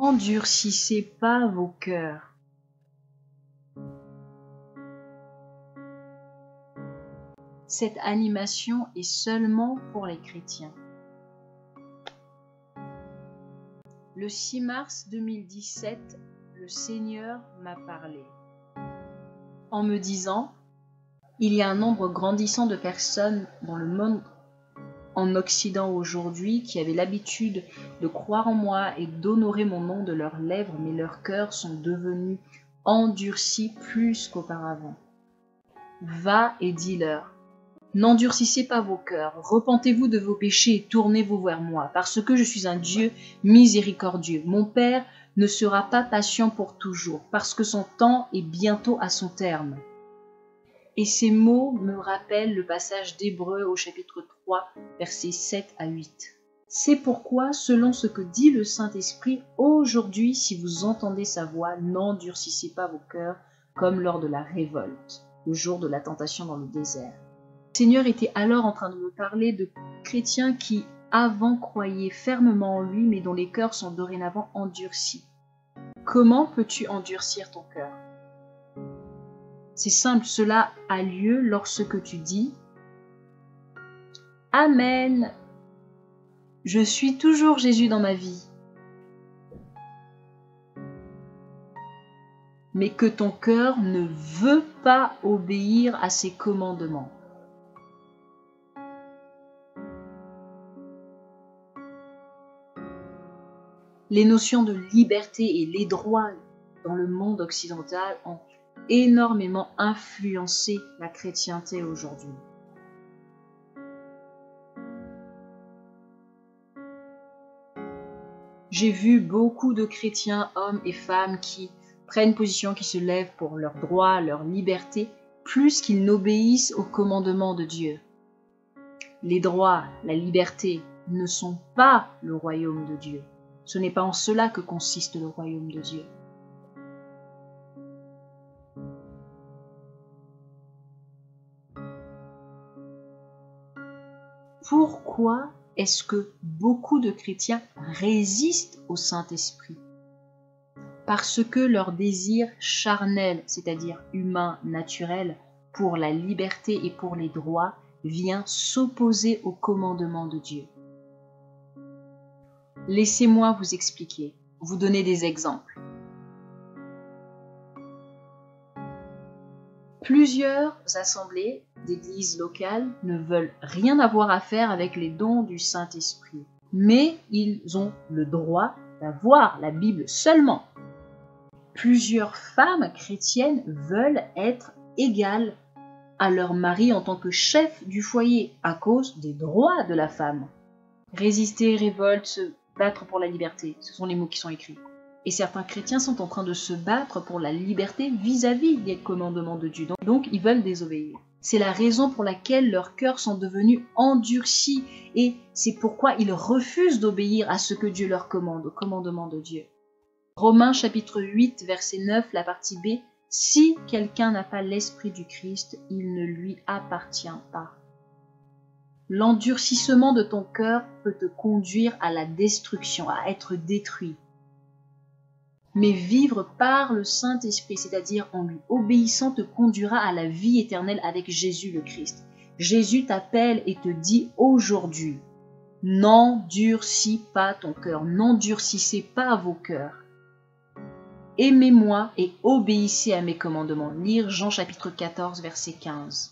N'endurcissez pas vos cœurs. Cette animation est seulement pour les chrétiens. Le 6 mars 2017, le Seigneur m'a parlé en me disant « Il y a un nombre grandissant de personnes dans le monde en Occident aujourd'hui qui avaient l'habitude de croire en moi et d'honorer mon nom de leurs lèvres, mais leurs cœurs sont devenus endurcis plus qu'auparavant. Va et dis-leur, n'endurcissez pas vos cœurs, repentez-vous de vos péchés et tournez-vous vers moi, parce que je suis un Dieu miséricordieux. Mon Père ne sera pas patient pour toujours, parce que son temps est bientôt à son terme. » Et ces mots me rappellent le passage d'Hébreux au chapitre 3, versets 7 à 8. C'est pourquoi, selon ce que dit le Saint-Esprit, aujourd'hui, si vous entendez sa voix, n'endurcissez pas vos cœurs comme lors de la révolte, le jour de la tentation dans le désert. Le Seigneur était alors en train de me parler de chrétiens qui, avant, croyaient fermement en lui, mais dont les cœurs sont dorénavant endurcis. Comment peux-tu endurcir ton cœur ? C'est simple, cela a lieu lorsque tu dis « Amen, je suis toujours Jésus dans ma vie ». Mais que ton cœur ne veut pas obéir à ses commandements. Les notions de liberté et les droits dans le monde occidental ont énormément influencé la chrétienté aujourd'hui. J'ai vu beaucoup de chrétiens, hommes et femmes, qui prennent position, qui se lèvent pour leurs droits, leur liberté, plus qu'ils n'obéissent aux commandements de Dieu. Les droits, la liberté ne sont pas le royaume de Dieu. Ce n'est pas en cela que consiste le royaume de Dieu. Pourquoi est-ce que beaucoup de chrétiens résistent au Saint-Esprit ? Parce que leur désir charnel, c'est-à-dire humain, naturel, pour la liberté et pour les droits, vient s'opposer au commandement de Dieu. Laissez-moi vous expliquer, vous donner des exemples. Plusieurs assemblées d'églises locales ne veulent rien avoir à faire avec les dons du Saint-Esprit, mais ils ont le droit d'avoir la Bible seulement. Plusieurs femmes chrétiennes veulent être égales à leur mari en tant que chef du foyer à cause des droits de la femme. Résister, révolte, se battre pour la liberté, ce sont les mots qui sont écrits. Et certains chrétiens sont en train de se battre pour la liberté vis-à-vis des commandements de Dieu. Donc ils veulent désobéir. C'est la raison pour laquelle leurs cœurs sont devenus endurcis et c'est pourquoi ils refusent d'obéir à ce que Dieu leur commande, au commandement de Dieu. Romains chapitre 8, verset 9, la partie B. « Si quelqu'un n'a pas l'esprit du Christ, il ne lui appartient pas. » L'endurcissement de ton cœur peut te conduire à la destruction, à être détruit. Mais vivre par le Saint-Esprit, c'est-à-dire en lui obéissant, te conduira à la vie éternelle avec Jésus le Christ. Jésus t'appelle et te dit aujourd'hui, n'endurcis pas ton cœur, n'endurcissez pas vos cœurs. Aimez-moi et obéissez à mes commandements. Lire Jean chapitre 14, verset 15.